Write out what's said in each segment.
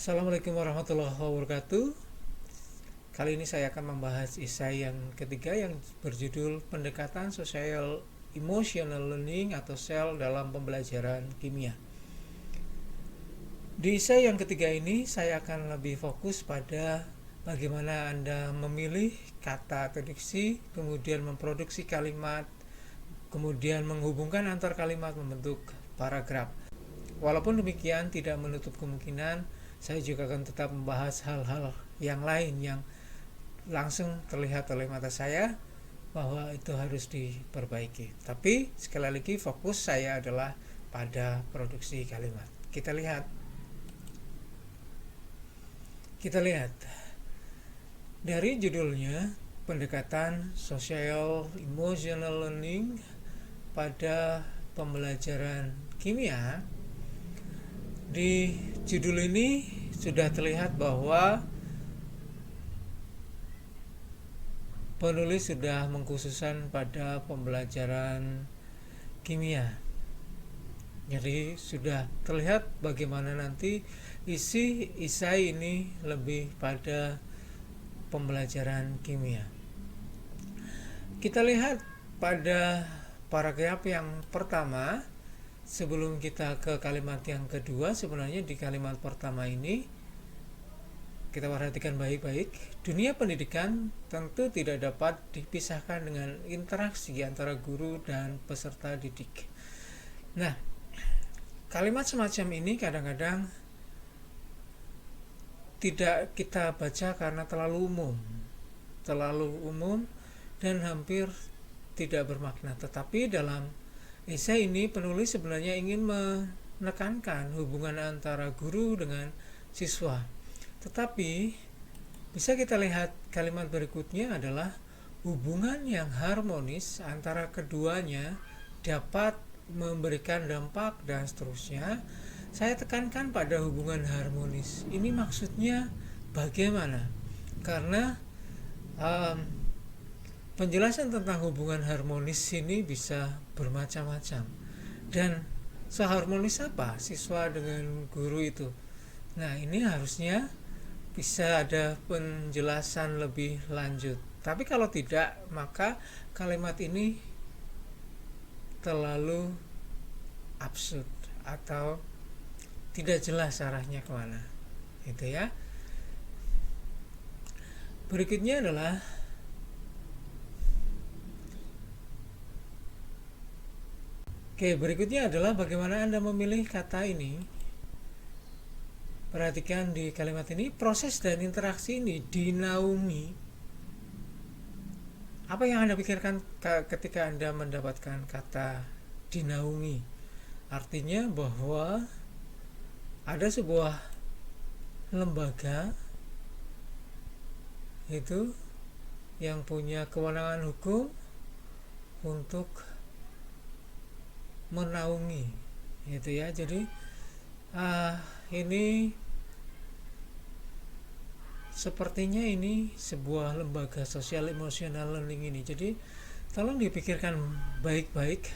Assalamualaikum warahmatullahi wabarakatuh. Kali ini saya akan membahas esai yang ketiga yang berjudul Pendekatan Social Emotional Learning atau SEL dalam pembelajaran kimia. Di esai yang ketiga ini saya akan lebih fokus pada bagaimana Anda memilih kata atau diksi, kemudian memproduksi kalimat, kemudian menghubungkan antar kalimat membentuk paragraf. Walaupun demikian, tidak menutup kemungkinan saya juga akan tetap membahas hal-hal yang lain yang langsung terlihat oleh mata saya bahwa itu harus diperbaiki. Tapi sekali lagi fokus saya adalah pada produksi kalimat. Kita lihat dari judulnya, pendekatan social emotional learning pada pembelajaran kimia. Di judul ini sudah terlihat bahwa penulis sudah mengkhususkan pada pembelajaran kimia. Jadi sudah terlihat bagaimana nanti isi esai ini lebih pada pembelajaran kimia. Kita lihat pada paragraf yang pertama. Sebelum kita ke kalimat yang kedua, sebenarnya di kalimat pertama ini kita perhatikan baik-baik. Dunia pendidikan tentu tidak dapat dipisahkan dengan interaksi antara guru dan peserta didik. Nah, kalimat semacam ini kadang-kadang tidak kita baca karena terlalu umum dan hampir tidak bermakna. Tetapi dalam esai ini penulis sebenarnya ingin menekankan hubungan antara guru dengan siswa. Tetapi bisa kita lihat kalimat berikutnya adalah hubungan yang harmonis antara keduanya dapat memberikan dampak dan seterusnya. Saya tekankan pada hubungan harmonis. Ini maksudnya bagaimana? Karena penjelasan tentang hubungan harmonis ini bisa bermacam-macam. Dan seharmonis apa siswa dengan guru itu? Nah, ini harusnya bisa ada penjelasan lebih lanjut. Tapi kalau tidak, maka kalimat ini terlalu absurd atau tidak jelas arahnya kemana. Itu ya. Berikutnya adalah bagaimana Anda memilih kata ini. Perhatikan di kalimat ini, proses dan interaksi ini dinaungi. Apa yang Anda pikirkan ketika Anda mendapatkan kata dinaungi? Artinya bahwa ada sebuah lembaga itu yang punya kewenangan hukum untuk menaungi, gitu ya. Jadi ini sepertinya ini sebuah lembaga sosial emosional learning ini. Jadi tolong dipikirkan baik-baik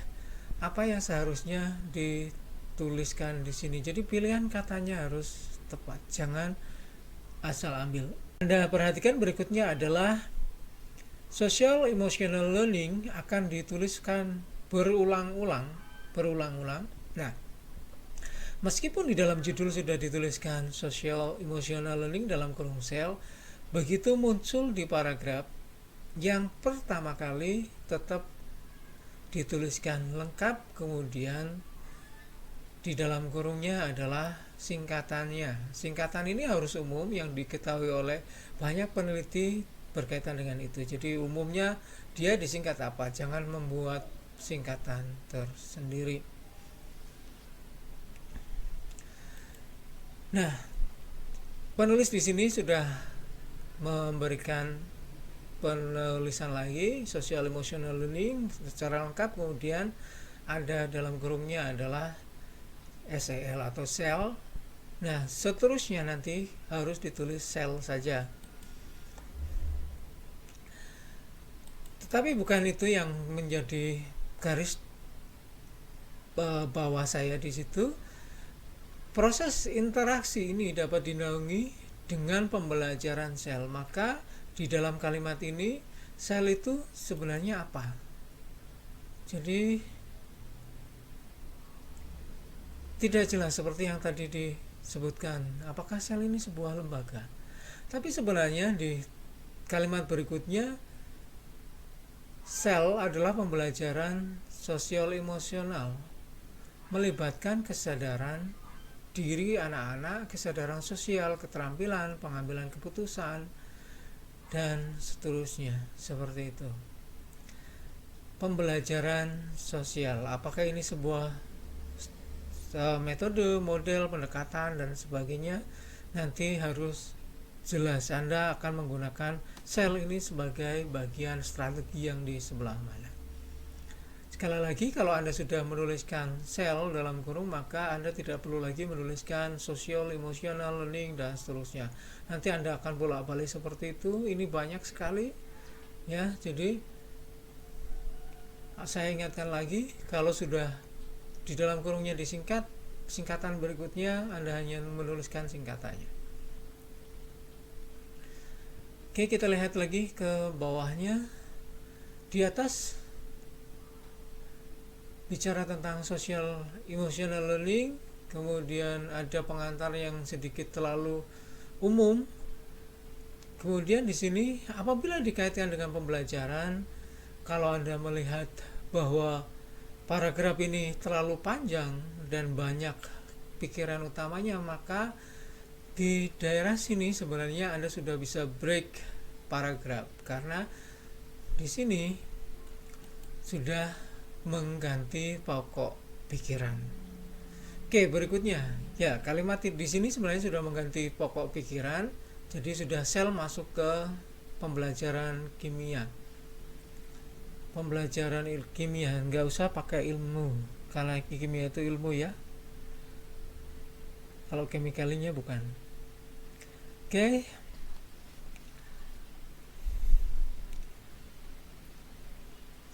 apa yang seharusnya dituliskan di sini. Jadi pilihan katanya harus tepat, jangan asal ambil. Anda perhatikan berikutnya adalah social emotional learning akan dituliskan berulang-ulang. Nah, meskipun di dalam judul sudah dituliskan social emotional learning dalam kurung sel, begitu muncul di paragraf yang pertama kali tetap dituliskan lengkap, kemudian di dalam kurungnya adalah singkatannya. Singkatan ini harus umum yang diketahui oleh banyak peneliti berkaitan dengan itu. Jadi umumnya dia disingkat apa, jangan membuat singkatan tersendiri. Nah, penulis di sini sudah memberikan penulisan lagi social emotional learning secara lengkap, kemudian ada dalam kurungnya adalah SEL atau sel. Nah, seterusnya nanti harus ditulis sel saja. Tetapi bukan itu yang menjadi garis bawah saya di situ. Proses interaksi ini dapat dinaungi dengan pembelajaran sel. Maka di dalam kalimat ini, sel itu sebenarnya apa? Jadi tidak jelas seperti yang tadi disebutkan. Apakah sel ini sebuah lembaga? Tapi sebenarnya di kalimat berikutnya, sel adalah pembelajaran sosial emosional, melibatkan kesadaran diri anak-anak, kesadaran sosial, keterampilan, pengambilan keputusan, dan seterusnya, seperti itu. Pembelajaran sosial, apakah ini sebuah metode, model, pendekatan, dan sebagainya, nanti harus jelas. Anda akan menggunakan sel ini sebagai bagian strategi yang di sebelah mana. Sekali lagi, kalau Anda sudah menuliskan sel dalam kurung, maka Anda tidak perlu lagi menuliskan social, emotional, learning, dan seterusnya. Nanti Anda akan bolak-balik seperti itu. Ini banyak sekali, ya. Jadi saya ingatkan lagi, kalau sudah di dalam kurungnya disingkat, singkatan berikutnya Anda hanya menuliskan singkatannya. Oke, kita lihat lagi ke bawahnya. Di atas bicara tentang social emotional learning, kemudian ada pengantar yang sedikit terlalu umum. Kemudian di sini apabila dikaitkan dengan pembelajaran, kalau Anda melihat bahwa paragraf ini terlalu panjang dan banyak pikiran utamanya, maka di daerah sini sebenarnya Anda sudah bisa break paragraf, karena di sini sudah mengganti pokok pikiran. Oke, berikutnya, ya, kalimat di sini sebenarnya sudah mengganti pokok pikiran, jadi sudah sel masuk ke pembelajaran kimia. Pembelajaran kimia, nggak usah pakai ilmu, karena kimia itu ilmu, ya. Kalau kemikalinya bukan. Oke.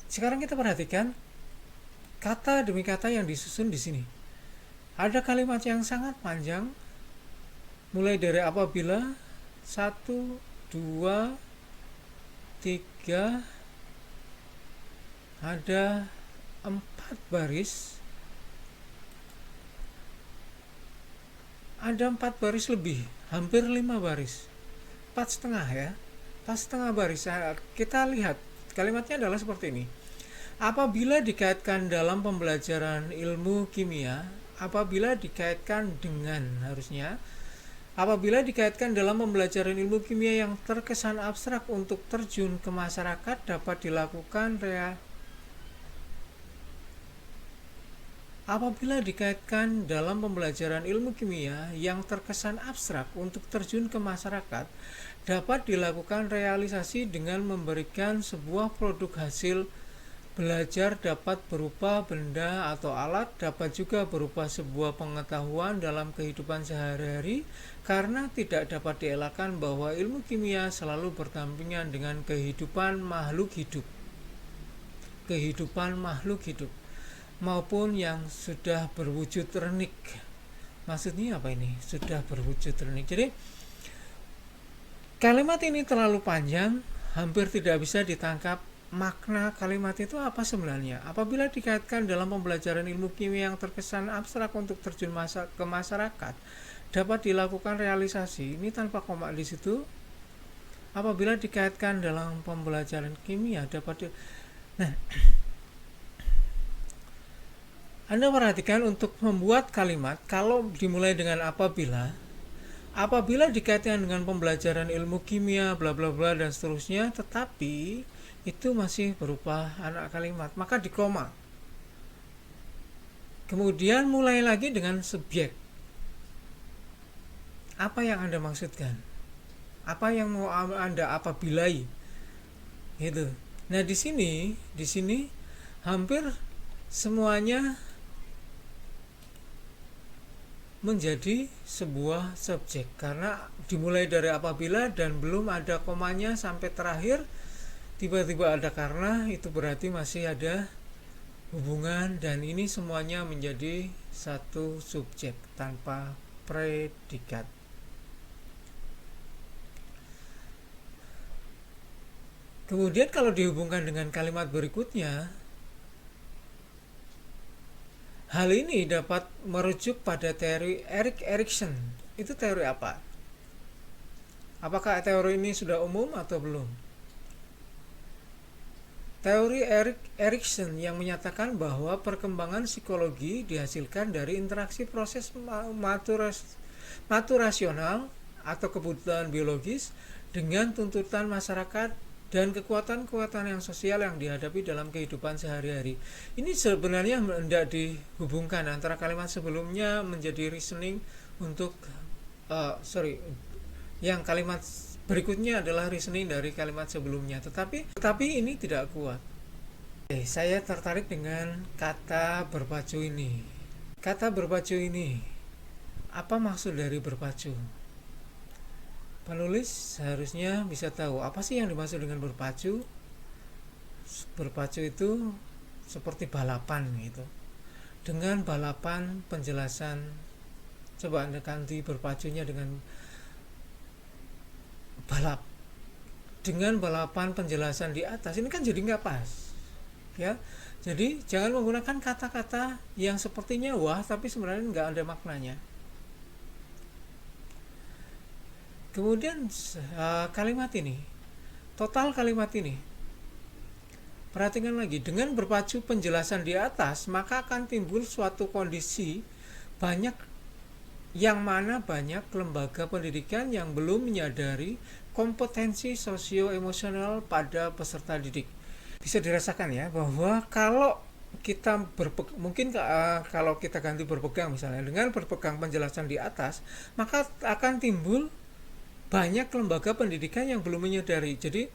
Sekarang kita perhatikan kata demi kata yang disusun di sini. Ada kalimat yang sangat panjang, mulai dari apabila 1, 2, 3, ada 4 baris, ada 4 baris lebih, hampir 5 baris, 4,5 ya, 4,5 baris. Kita lihat kalimatnya adalah seperti ini. Apabila dikaitkan dalam pembelajaran ilmu kimia, apabila dikaitkan dengan, harusnya apabila dikaitkan dalam pembelajaran ilmu kimia yang terkesan abstrak untuk terjun ke masyarakat, dapat dilakukan apabila dikaitkan dalam pembelajaran ilmu kimia yang terkesan abstrak untuk terjun ke masyarakat, dapat dilakukan realisasi dengan memberikan sebuah produk hasil. Belajar dapat berupa benda atau alat, dapat juga berupa sebuah pengetahuan dalam kehidupan sehari-hari, karena tidak dapat dielakkan bahwa ilmu kimia selalu berdampingan dengan kehidupan makhluk hidup. Kehidupan makhluk hidup maupun yang sudah berwujud renik. Maksudnya apa ini? Sudah berwujud renik. Jadi kalimat ini terlalu panjang, hampir tidak bisa ditangkap makna kalimat itu apa sebenarnya. Apabila dikaitkan dalam pembelajaran ilmu kimia yang terkesan abstrak untuk terjun ke masyarakat, dapat dilakukan realisasi. Ini tanpa koma di situ. Apabila dikaitkan dalam pembelajaran kimia dapat Nah, Anda perhatikan untuk membuat kalimat, kalau dimulai dengan apabila dikaitkan dengan pembelajaran ilmu kimia bla bla bla dan seterusnya, tetapi itu masih berupa anak kalimat, maka di koma. Kemudian mulai lagi dengan subjek. Apa yang Anda maksudkan? Apa yang mau Anda apabilai? Gitu. Nah, di sini hampir semuanya menjadi sebuah subjek, karena dimulai dari apabila dan belum ada komanya sampai terakhir tiba-tiba ada karena, itu berarti masih ada hubungan, dan ini semuanya menjadi satu subjek tanpa predikat. Kemudian kalau dihubungkan dengan kalimat berikutnya, hal ini dapat merujuk pada teori Erik Erikson. Itu teori apa? Apakah teori ini sudah umum atau belum? Teori Erik Erikson yang menyatakan bahwa perkembangan psikologi dihasilkan dari interaksi proses maturasional atau kebutuhan biologis dengan tuntutan masyarakat dan kekuatan-kekuatan yang sosial yang dihadapi dalam kehidupan sehari-hari. Ini sebenarnya tidak dihubungkan antara kalimat sebelumnya menjadi reasoning untuk yang kalimat berikutnya adalah reasoning dari kalimat sebelumnya, tetapi ini tidak kuat. Saya tertarik dengan kata berpacu ini. Kata berpacu ini, apa maksud dari berpacu? Penulis seharusnya bisa tahu apa sih yang dimaksud dengan berpacu. Berpacu itu seperti balapan gitu. Dengan balapan penjelasan, coba Anda ganti berpacunya dengan balap. Dengan balapan penjelasan di atas, ini kan jadi nggak pas, ya. Jadi jangan menggunakan kata-kata yang sepertinya wah tapi sebenarnya nggak ada maknanya. Kemudian kalimat ini, total kalimat ini, perhatikan lagi, dengan berpacu penjelasan di atas maka akan timbul suatu kondisi yang mana banyak lembaga pendidikan yang belum menyadari kompetensi sosio-emosional pada peserta didik. Bisa dirasakan ya bahwa kalau kita kalau kita ganti berpegang misalnya dengan berpegang penjelasan di atas, maka akan timbul banyak lembaga pendidikan yang belum menyadari. Jadi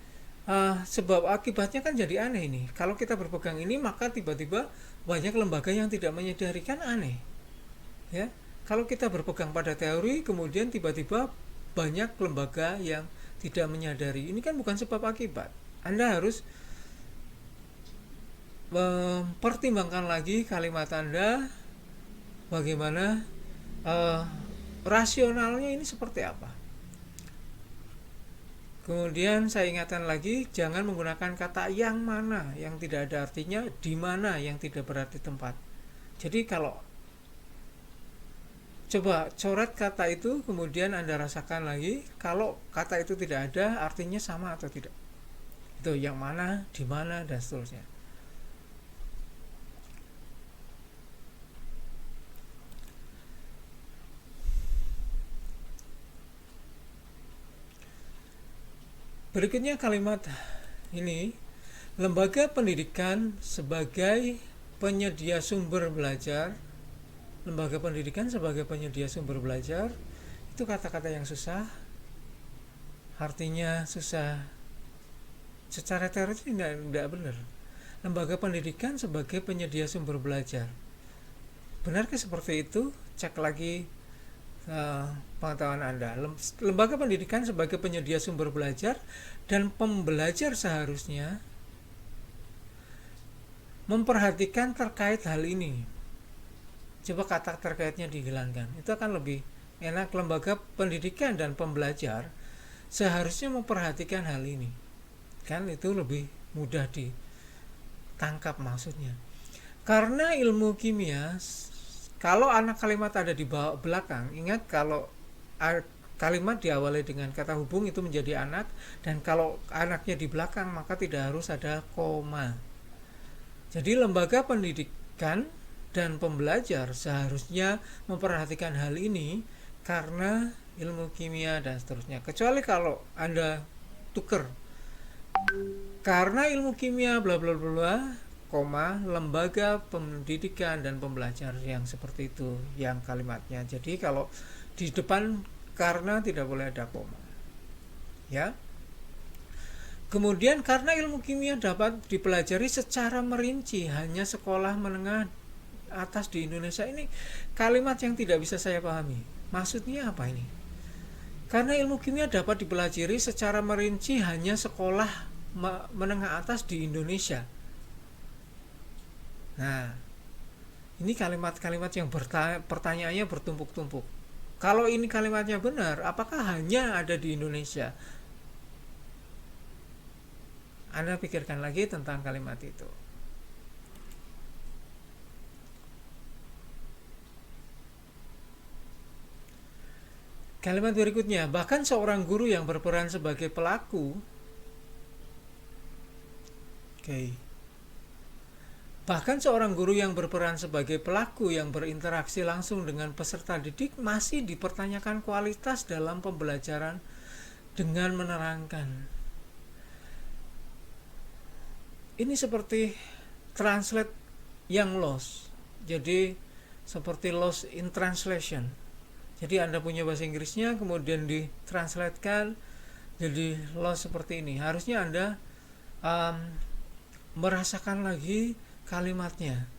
sebab akibatnya kan jadi aneh ini. Kalau kita berpegang ini maka tiba-tiba banyak lembaga yang tidak menyadari, kan aneh. Ya. Kalau kita berpegang pada teori, kemudian tiba-tiba banyak lembaga yang tidak menyadari. Ini kan bukan sebab akibat. Anda harus mempertimbangkan lagi kalimat Anda, bagaimana rasionalnya ini seperti apa. Kemudian saya ingatkan lagi, jangan menggunakan kata yang mana, yang tidak ada artinya, di mana, yang tidak berarti tempat. Jadi kalau coba coret kata itu, kemudian Anda rasakan lagi, kalau kata itu tidak ada, artinya sama atau tidak. Itu yang mana, di mana, dan seterusnya. Berikutnya kalimat ini, lembaga pendidikan sebagai penyedia sumber belajar. Lembaga pendidikan sebagai penyedia sumber belajar, itu kata-kata yang susah, artinya susah secara teori tidak benar. Lembaga pendidikan sebagai penyedia sumber belajar, benarkah seperti itu? Cek lagi pengetahuan Anda. Lembaga pendidikan sebagai penyedia sumber belajar, dan pembelajar seharusnya memperhatikan terkait hal ini. Coba kata terkaitnya dihilangkan, itu akan lebih enak. Lembaga pendidikan dan pembelajar seharusnya memperhatikan hal ini, kan itu lebih mudah ditangkap maksudnya. Karena ilmu kimia, kalau anak kalimat ada di belakang, ingat kalau kalimat diawali dengan kata hubung itu menjadi anak, dan kalau anaknya di belakang maka tidak harus ada koma. Jadi lembaga pendidikan dan pembelajar seharusnya memperhatikan hal ini karena ilmu kimia dan seterusnya. Kecuali kalau Anda tuker karena ilmu kimia bla bla bla, koma, lembaga pendidikan dan pembelajar, yang seperti itu yang kalimatnya. Jadi kalau di depan karena tidak boleh ada koma. Ya. Kemudian karena ilmu kimia dapat dipelajari secara merinci hanya sekolah menengah atas di Indonesia, ini kalimat yang tidak bisa saya pahami. Maksudnya apa ini? Karena ilmu kimia dapat dipelajari secara merinci hanya sekolah menengah atas di Indonesia. Nah, ini kalimat-kalimat yang pertanyaannya bertumpuk-tumpuk. Kalau ini kalimatnya benar, apakah hanya ada di Indonesia? Anda pikirkan lagi tentang kalimat itu. Kalimat berikutnya, bahkan seorang guru yang berperan sebagai pelaku, bahkan seorang guru yang berperan sebagai pelaku yang berinteraksi langsung dengan peserta didik masih dipertanyakan kualitas dalam pembelajaran dengan menerangkan. Ini seperti translate yang lost. Jadi seperti lost in translation. Jadi Anda punya bahasa Inggrisnya kemudian ditranslatekan jadi lost seperti ini. Harusnya Anda merasakan lagi kalimatnya.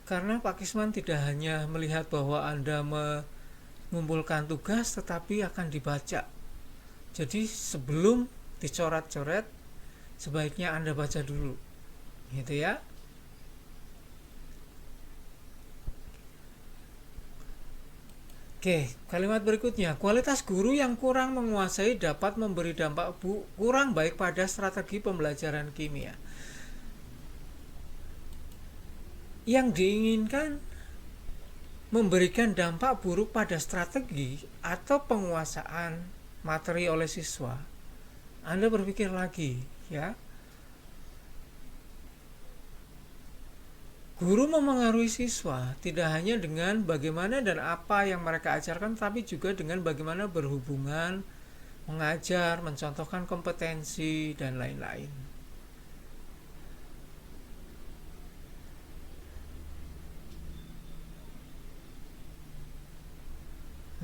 Karena Pak Kisman tidak hanya melihat bahwa Anda mengumpulkan tugas tetapi akan dibaca. Jadi sebelum dicoret-coret sebaiknya Anda baca dulu. Gitu ya. Oke, kalimat berikutnya, kualitas guru yang kurang menguasai dapat memberi dampak kurang baik pada strategi pembelajaran kimia. Yang diinginkan memberikan dampak buruk pada strategi atau penguasaan materi oleh siswa. Anda berpikir lagi, ya. Guru memengaruhi siswa tidak hanya dengan bagaimana dan apa yang mereka ajarkan, tapi juga dengan bagaimana berhubungan, mengajar, mencontohkan kompetensi, dan lain-lain.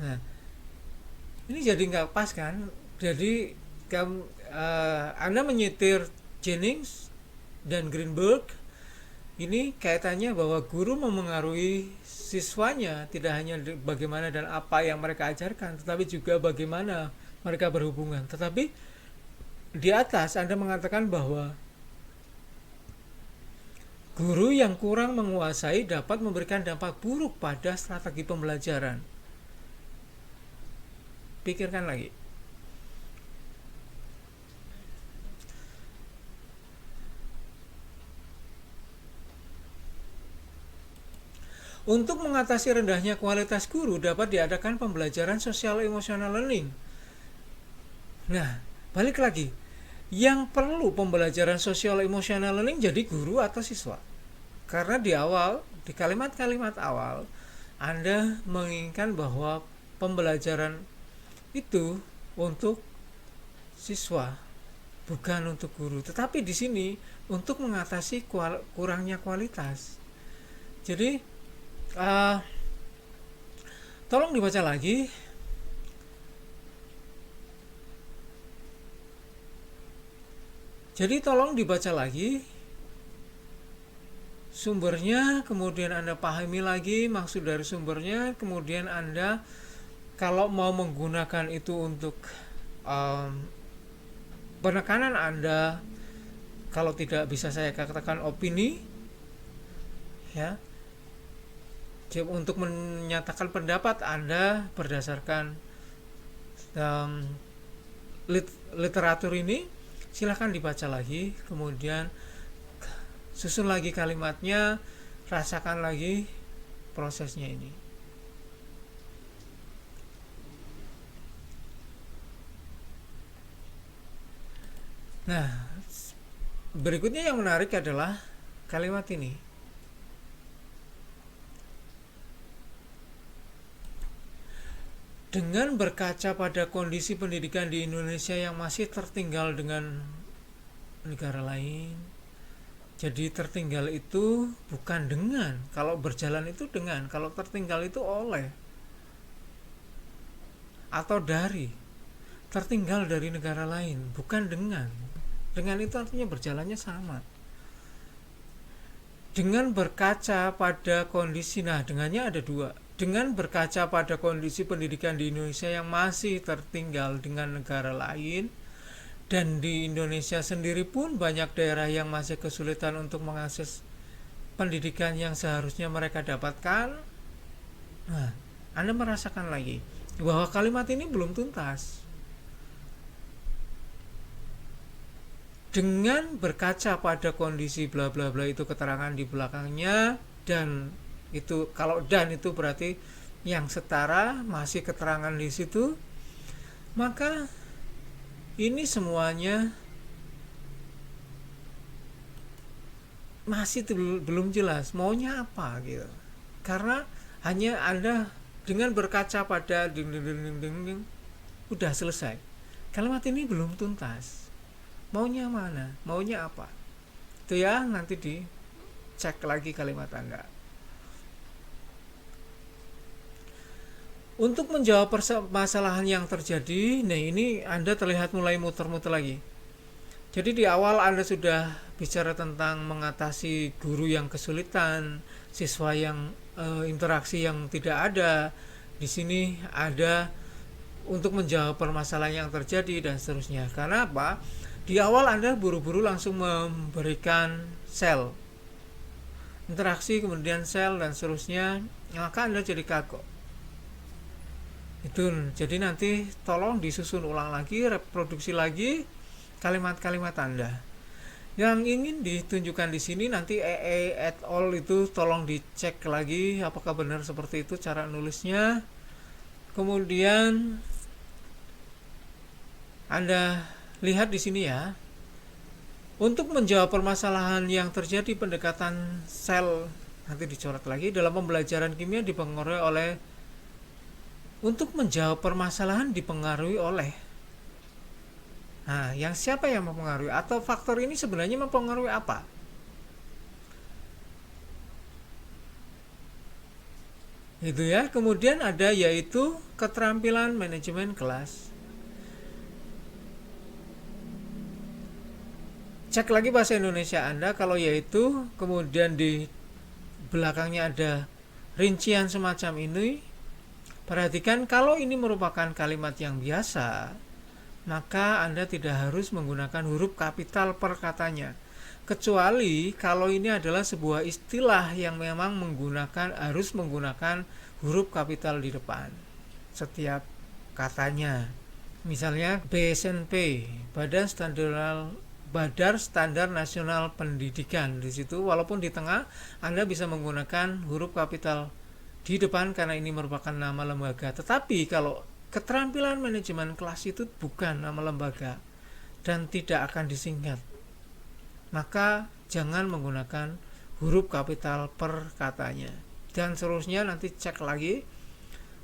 Nah, ini jadi nggak pas kan? Jadi Anda menyitir Jennings dan Greenberg. Ini kaitannya bahwa guru memengaruhi siswanya tidak hanya bagaimana dan apa yang mereka ajarkan, tetapi juga bagaimana mereka berhubungan. Tetapi di atas Anda mengatakan bahwa guru yang kurang menguasai dapat memberikan dampak buruk pada strategi pembelajaran. Pikirkan lagi. Untuk mengatasi rendahnya kualitas guru dapat diadakan pembelajaran sosial emotional learning. Nah, balik lagi. Yang perlu pembelajaran sosial emotional learning jadi guru atau siswa? Karena di kalimat-kalimat awal, Anda menginginkan bahwa pembelajaran itu untuk siswa, bukan untuk guru. Tetapi di sini untuk mengatasi kurangnya kualitas. Jadi tolong dibaca lagi. Jadi tolong dibaca lagi sumbernya, kemudian Anda pahami lagi maksud dari sumbernya, kemudian Anda kalau mau menggunakan itu untuk penekanan Anda, kalau tidak bisa saya katakan opini, ya. Untuk menyatakan pendapat Anda berdasarkan literatur ini, silahkan dibaca lagi, kemudian susun lagi kalimatnya, rasakan lagi prosesnya ini. Nah, berikutnya yang menarik adalah kalimat ini. Dengan berkaca pada kondisi pendidikan di Indonesia yang masih tertinggal dengan negara lain. Jadi tertinggal itu bukan dengan, kalau berjalan itu dengan, kalau tertinggal itu oleh atau dari. Tertinggal dari negara lain, bukan dengan. Dengan itu artinya berjalannya sama. Dengan berkaca pada kondisi, nah dengannya ada dua. Dengan berkaca pada kondisi pendidikan di Indonesia yang masih tertinggal dengan negara lain, dan di Indonesia sendiri pun banyak daerah yang masih kesulitan untuk mengakses pendidikan yang seharusnya mereka dapatkan. Nah, Anda merasakan lagi bahwa kalimat ini belum tuntas. Dengan berkaca pada kondisi bla bla bla itu keterangan di belakangnya, dan itu kalau dan itu berarti yang setara, masih keterangan di situ, maka ini semuanya masih belum jelas maunya apa gitu. Karena hanya Anda dengan berkaca pada ding ding ding ding ding udah selesai. Kalimat ini belum tuntas. Maunya mana? Maunya apa? Itu ya, nanti dicek lagi kalimat Anda. Untuk menjawab permasalahan yang terjadi, nah ini Anda terlihat mulai muter-muter lagi. Jadi di awal Anda sudah bicara tentang mengatasi guru yang kesulitan, siswa yang interaksi yang tidak ada. Di sini ada untuk menjawab permasalahan yang terjadi dan seterusnya. Karena apa? Di awal Anda buru-buru langsung memberikan sel, interaksi, kemudian sel dan seterusnya, maka Anda jadi kagok. Itu jadi nanti tolong disusun ulang lagi, reproduksi lagi kalimat-kalimat Anda. Yang ingin ditunjukkan di sini nanti et al itu tolong dicek lagi apakah benar seperti itu cara nulisnya. Kemudian Anda lihat di sini ya. Untuk menjawab permasalahan yang terjadi pendekatan sel nanti dicoret lagi dalam pembelajaran kimia dipengaruhi oleh. Untuk menjawab permasalahan dipengaruhi oleh. Nah, yang siapa yang mempengaruhi? Atau faktor ini sebenarnya mempengaruhi apa? Itu ya. Kemudian ada yaitu keterampilan manajemen kelas. Cek lagi bahasa Indonesia Anda, kalau yaitu kemudian di belakangnya ada rincian semacam ini. Perhatikan, kalau ini merupakan kalimat yang biasa, maka Anda tidak harus menggunakan huruf kapital per katanya. Kecuali kalau ini adalah sebuah istilah yang memang harus menggunakan huruf kapital di depan setiap katanya. Misalnya BSNP, Badan Standar Nasional Pendidikan. Di situ walaupun di tengah Anda bisa menggunakan huruf kapital di depan karena ini merupakan nama lembaga. Tetapi kalau keterampilan manajemen kelas itu bukan nama lembaga dan tidak akan disingkat, maka jangan menggunakan huruf kapital per katanya. Dan seterusnya nanti cek lagi.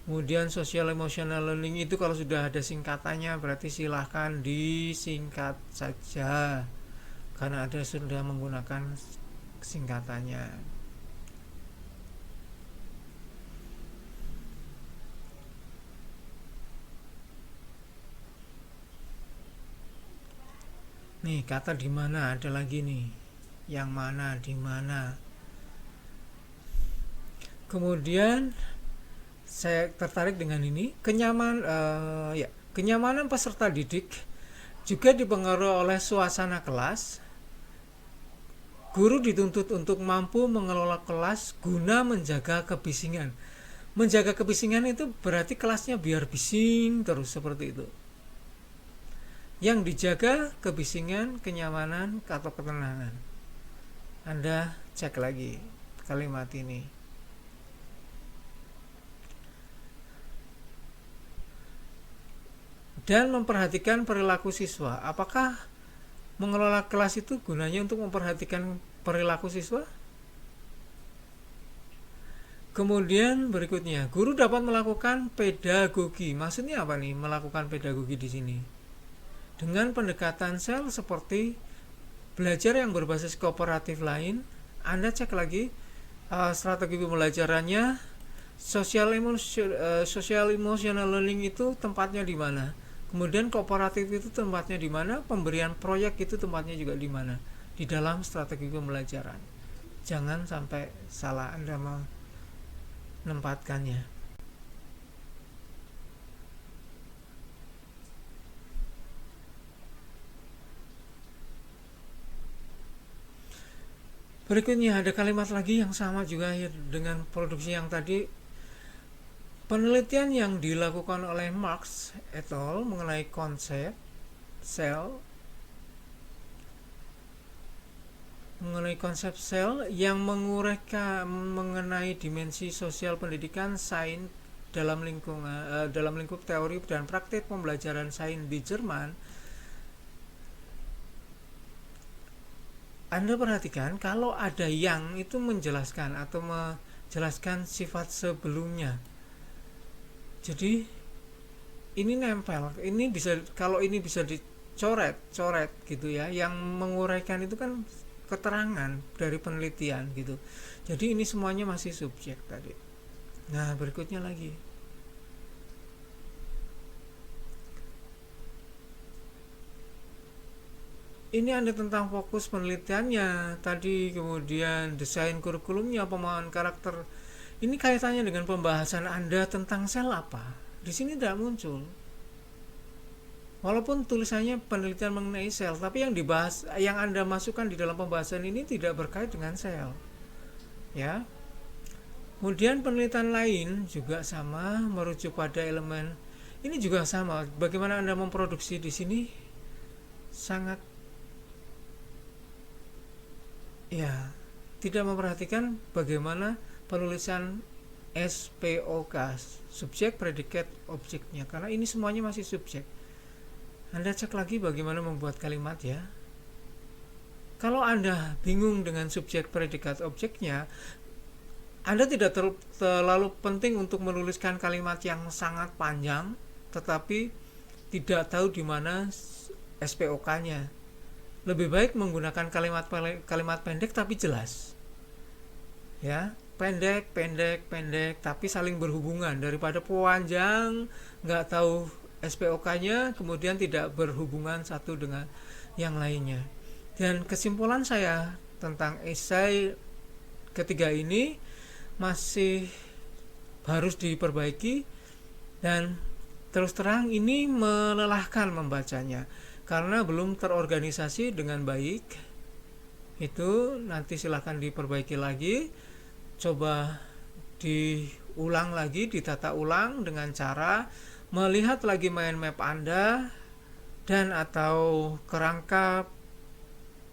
Kemudian social emotional learning itu kalau sudah ada singkatannya berarti silahkan disingkat saja karena ada sudah menggunakan singkatannya. Nih, kata di mana ada lagi nih. Yang mana, di mana. Kemudian saya tertarik dengan ini, kenyamanan peserta didik juga dipengaruhi oleh suasana kelas. Guru dituntut untuk mampu mengelola kelas guna menjaga kebisingan. Menjaga kebisingan itu berarti kelasnya biar bising terus seperti itu. Yang dijaga kebisingan, kenyamanan, atau ketenangan. Anda cek lagi kalimat ini. Dan memperhatikan perilaku siswa. Apakah mengelola kelas itu gunanya untuk memperhatikan perilaku siswa? Kemudian berikutnya, guru dapat melakukan pedagogi. Maksudnya apa nih melakukan pedagogi di sini? Dengan pendekatan sel seperti belajar yang berbasis kooperatif lain. Anda cek lagi strategi pembelajarannya. Social emotional learning itu tempatnya di mana? Kemudian kooperatif itu tempatnya di mana? Pemberian proyek itu tempatnya juga di mana? Di dalam strategi pembelajaran. Jangan sampai salah Anda menempatkannya. Berikutnya ada kalimat lagi yang sama juga ya dengan produksi yang tadi. Penelitian yang dilakukan oleh Marx et al. Mengenai konsep sel yang menguraikan mengenai dimensi sosial pendidikan sains dalam lingkup teori dan praktik pembelajaran sains di Jerman. Anda perhatikan kalau ada yang itu menjelaskan atau menjelaskan sifat sebelumnya. Jadi ini nempel, ini bisa, kalau ini bisa dicoret gitu ya. Yang menguraikan itu kan keterangan dari penelitian gitu. Jadi ini semuanya masih subjek tadi. Nah, berikutnya lagi. Ini ada tentang fokus penelitiannya tadi, kemudian desain kurikulumnya, pemahaman karakter. Ini kaitannya dengan pembahasan Anda tentang sel apa? Di sini tidak muncul. Walaupun tulisannya penelitian mengenai sel, tapi yang dibahas, yang Anda masukkan di dalam pembahasan ini tidak berkait dengan sel. Ya. Kemudian penelitian lain juga sama, merujuk pada elemen. Ini juga sama. Bagaimana Anda memproduksi di sini sangat ya, tidak memperhatikan bagaimana penulisan SPOK, subjek, predikat, objeknya, karena ini semuanya masih subjek. Anda cek lagi bagaimana membuat kalimat ya. Kalau Anda bingung dengan subjek, predikat, objeknya, Anda tidak terlalu penting untuk menuliskan kalimat yang sangat panjang, tetapi tidak tahu di mana SPOK-nya. Lebih baik menggunakan kalimat pendek tapi jelas. Ya, pendek tapi saling berhubungan, daripada panjang nggak tahu SPOK-nya kemudian tidak berhubungan satu dengan yang lainnya. Dan kesimpulan saya tentang esai ketiga ini masih harus diperbaiki, dan terus terang ini melelahkan membacanya karena belum terorganisasi dengan baik. Itu nanti silahkan diperbaiki lagi, coba diulang lagi, ditata ulang dengan cara melihat lagi mind map Anda dan atau kerangka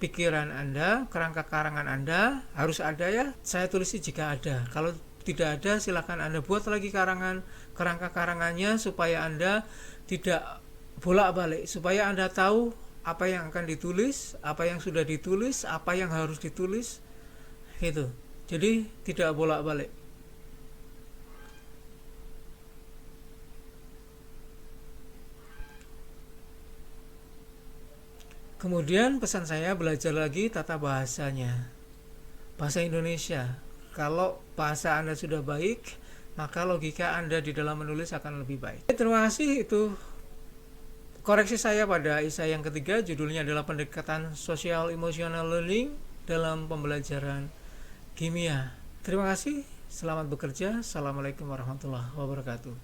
pikiran Anda, kerangka karangan Anda harus ada ya. Saya tulis jika ada. Kalau tidak ada, silakan Anda buat lagi kerangka karangannya supaya Anda tidak bolak-balik, supaya Anda tahu apa yang akan ditulis, apa yang sudah ditulis, apa yang harus ditulis. Itu. Jadi tidak bolak-balik. Kemudian pesan saya, belajar lagi tata bahasanya, bahasa Indonesia. Kalau bahasa Anda sudah baik, maka logika Anda di dalam menulis akan lebih baik. Terima kasih, itu koreksi saya pada esai yang ketiga. Judulnya adalah pendekatan social emotional learning dalam pembelajaran kimia. Terima kasih, selamat bekerja. Assalamualaikum warahmatullahi wabarakatuh.